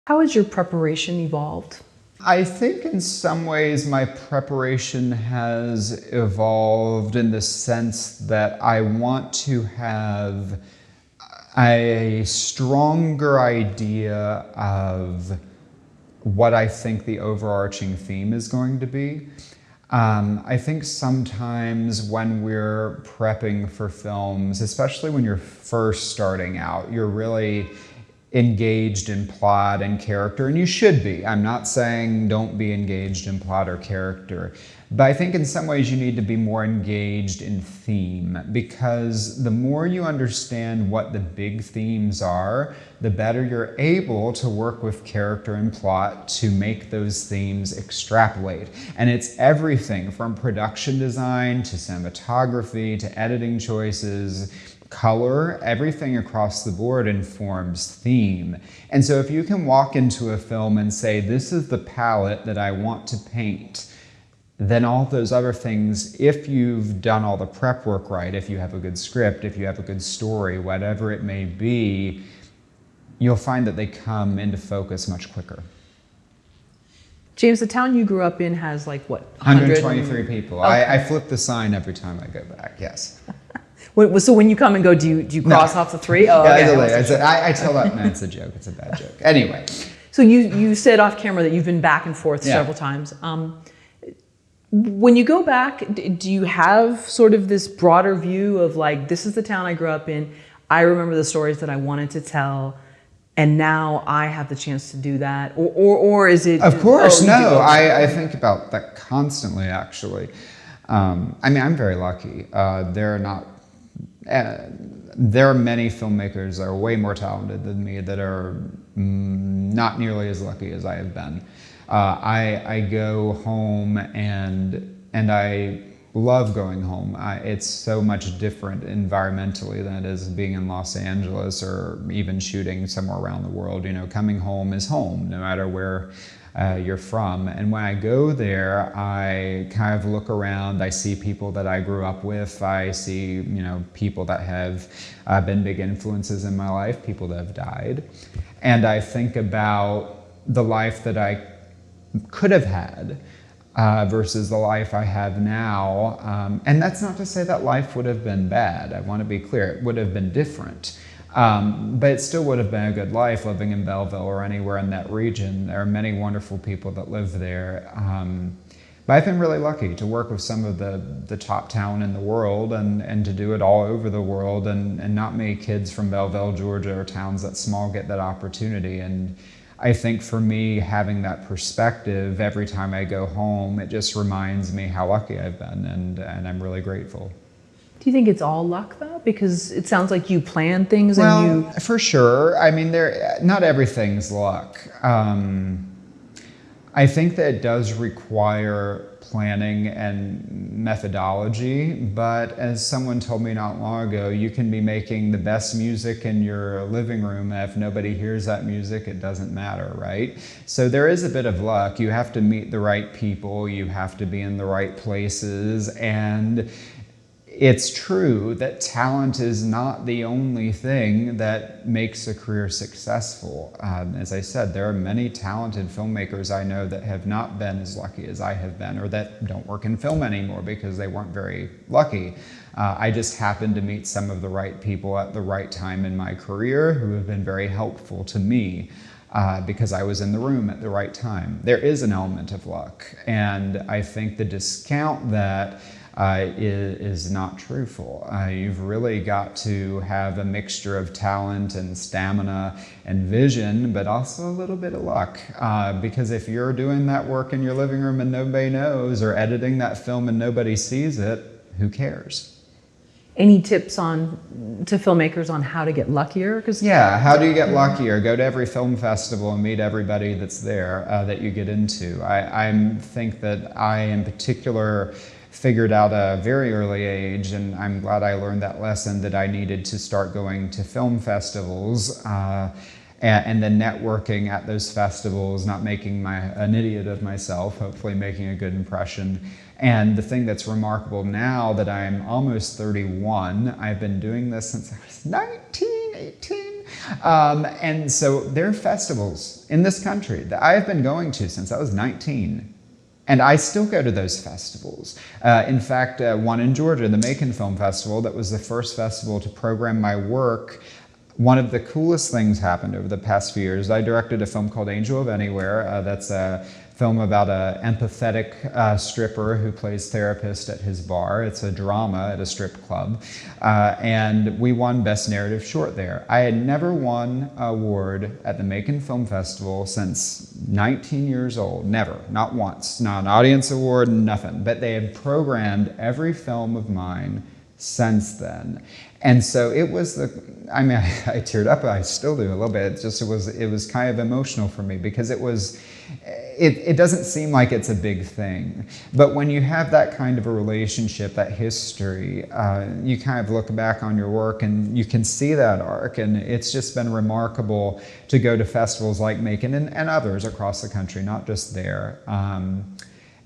How has your preparation evolved? I think in some ways my preparation has evolved in the sense that I want to have a stronger idea of what I think the overarching theme is going to be. I think sometimes when we're prepping for films, especially when you're first starting out, you're really engaged in plot and character, and you should be. I'm not saying don't be engaged in plot or character, but I think in some ways you need to be more engaged in theme, because the more you understand what the big themes are, the better you're able to work with character and plot to make those themes extrapolate. And it's everything from production design to cinematography to editing choices, color, everything across the board informs theme. And so if you can walk into a film and say, this is the palette that I want to paint, then all those other things, if you've done all the prep work right, if you have a good script, if you have a good story, whatever it may be, you'll find that they come into focus much quicker. James, the town you grew up in has like what? 123 people. Okay. I flip the sign every time I go back, yes. So when you come and go, do you cross off the 3? Oh, yeah, okay. I tell that, no, it's a joke. It's a bad joke. Anyway. So you said off camera that you've been back and forth several times. When you go back, do you have sort of this broader view of like, this is the town I grew up in, I remember the stories that I wanted to tell, and now I have the chance to do that? Or is it... Of course, no. I think about that constantly, actually. I mean, I'm very lucky. There are many filmmakers that are way more talented than me that are not nearly as lucky as I have been. I go home and I love going home. It's so much different environmentally than it is being in Los Angeles or even shooting somewhere around the world. You know, coming home is home, no matter where you're from. And when I go there, I kind of look around, I see people that I grew up with, I see, you know, people that have been big influences in my life, people that have died. And I think about the life that I could have had versus the life I have now. And that's not to say that life would have been bad. I want to be clear, it would have been different. But it still would have been a good life living in Bellville or anywhere in that region. There are many wonderful people that live there. But I've been really lucky to work with some of the top talent in the world and to do it all over the world. And not many kids from Bellville, Georgia, or towns that small get that opportunity. And I think for me, having that perspective every time I go home, it just reminds me how lucky I've been, and I'm really grateful. Do you think it's all luck, though? Because it sounds like you plan things well, and you... For sure. I mean, not everything's luck. I think that it does require planning and methodology, but as someone told me not long ago, you can be making the best music in your living room, and if nobody hears that music, it doesn't matter, right? So there is a bit of luck. You have to meet the right people, you have to be in the right places, and it's true that talent is not the only thing that makes a career successful. As I said, there are many talented filmmakers I know that have not been as lucky as I have been, or that don't work in film anymore because they weren't very lucky. I just happened to meet some of the right people at the right time in my career who have been very helpful to me. Because I was in the room at the right time. There is an element of luck, and I think the discount that is not truthful. You've really got to have a mixture of talent and stamina and vision, but also a little bit of luck. Because if you're doing that work in your living room and nobody knows, or editing that film and nobody sees it, who cares? Any tips to filmmakers on how to get luckier? Yeah, how do you get luckier? Go to every film festival and meet everybody that's there that you get into. I think that I, in particular, figured out at a very early age, and I'm glad I learned that lesson, that I needed to start going to film festivals and then networking at those festivals, not making an idiot of myself, hopefully making a good impression. And the thing that's remarkable now that I'm almost 31, I've been doing this since I was 19, 18. And so there are festivals in this country that I have been going to since I was 19. And I still go to those festivals. In fact, one in Georgia, the Macon Film Festival, that was the first festival to program my work. One of the coolest things happened over the past few years. I directed a film called Angel of Anywhere. That's a film about an empathetic stripper who plays therapist at his bar. It's a drama at a strip club. And we won Best Narrative Short there. I had never won an award at the Macon Film Festival since 19 years old. Never. Not once. Not an audience award, nothing. But they had programmed every film of mine since then. And so it was I teared up. I still do a little bit. It was kind of emotional for me because it doesn't seem like it's a big thing. But when you have that kind of a relationship, that history, you kind of look back on your work and you can see that arc. And it's just been remarkable to go to festivals like Macon and others across the country, not just there.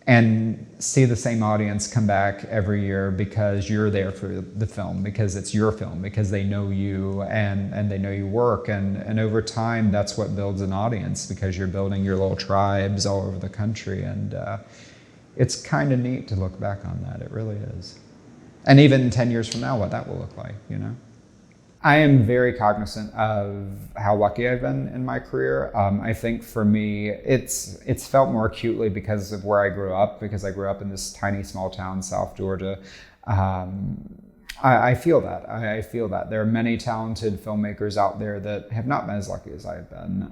And see the same audience come back every year because you're there for the film, because it's your film, because they know you and they know your work. And over time, that's what builds an audience, because you're building your little tribes all over the country. And it's kind of neat to look back on that. It really is. And even 10 years from now, what that will look like, you know? I am very cognizant of how lucky I've been in my career. I think for me, it's felt more acutely because of where I grew up, because I grew up in this tiny, small town, South Georgia. I feel that. I feel that. There are many talented filmmakers out there that have not been as lucky as I've been.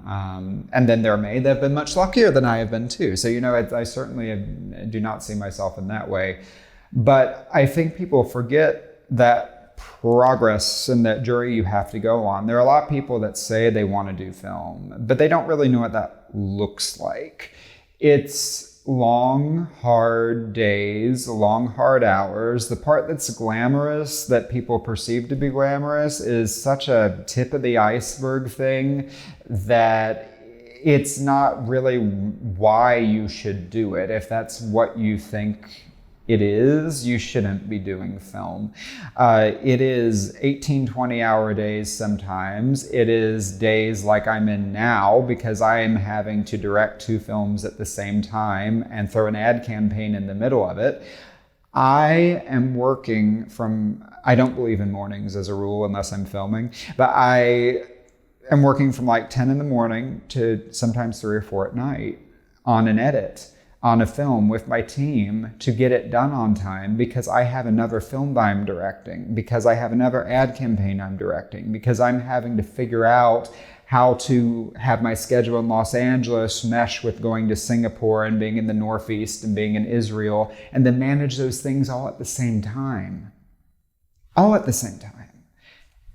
And then there are many that have been much luckier than I have been too. So, you know, I certainly do not see myself in that way. But I think people forget that progress and that journey you have to go on. There are a lot of people that say they want to do film, but they don't really know what that looks like. It's long, hard days, long, hard hours. The part that's glamorous, that people perceive to be glamorous, is such a tip of the iceberg thing that it's not really why you should do it. If that's what you think it is, you shouldn't be doing film. It is 18, 20-hour days sometimes. It is days like I'm in now, because I am having to direct 2 films at the same time and throw an ad campaign in the middle of it. I am working I don't believe in mornings as a rule unless I'm filming, but I am working from like 10 in the morning to sometimes 3 or 4 at night on an edit, on a film with my team, to get it done on time, because I have another film that I'm directing, because I have another ad campaign I'm directing, because I'm having to figure out how to have my schedule in Los Angeles mesh with going to Singapore and being in the Northeast and being in Israel, and then manage those things all at the same time. All at the same time.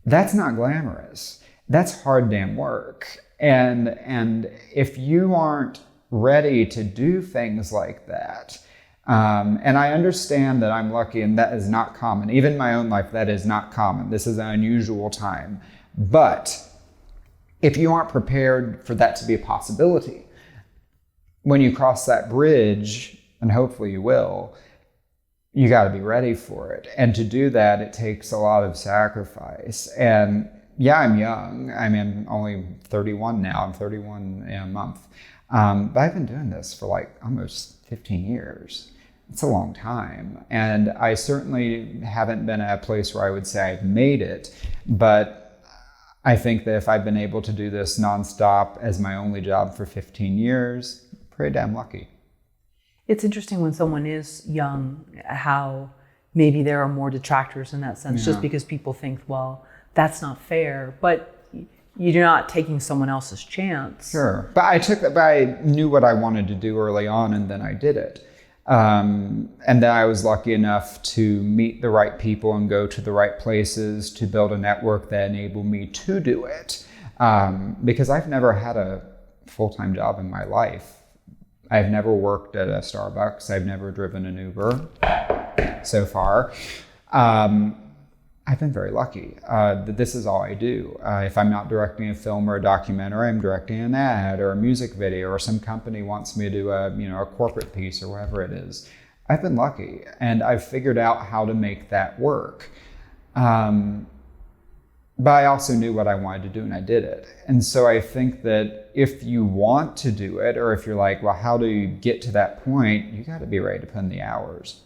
That's not glamorous. That's hard damn work. And if you aren't ready to do things like that. And I understand that I'm lucky, and that is not common. Even in my own life, that is not common. This is an unusual time. But if you aren't prepared for that to be a possibility, when you cross that bridge, and hopefully you will, you got to be ready for it. And to do that, it takes a lot of sacrifice. And yeah, I'm young. I'm only 31 now. I'm 31 in a month. But I've been doing this for like almost 15 years. It's a long time. And I certainly haven't been at a place where I would say I've made it. But I think that if I've been able to do this nonstop as my only job for 15 years, pretty damn lucky. It's interesting when someone is young, how maybe there are more detractors in that sense, just because people think, well, that's not fair. But you're not taking someone else's chance. Sure. But I knew what I wanted to do early on, and then I did it. And then I was lucky enough to meet the right people and go to the right places to build a network that enabled me to do it. Because I've never had a full-time job in my life. I've never worked at a Starbucks. I've never driven an Uber so far. I've been very lucky that this is all I do. If I'm not directing a film or a documentary, I'm directing an ad or a music video, or some company wants me to do a corporate piece or whatever it is. I've been lucky, and I've figured out how to make that work. but I also knew what I wanted to do and I did it. And so I think that if you want to do it, or if you're like, well, how do you get to that point? You got to be ready to put in the hours.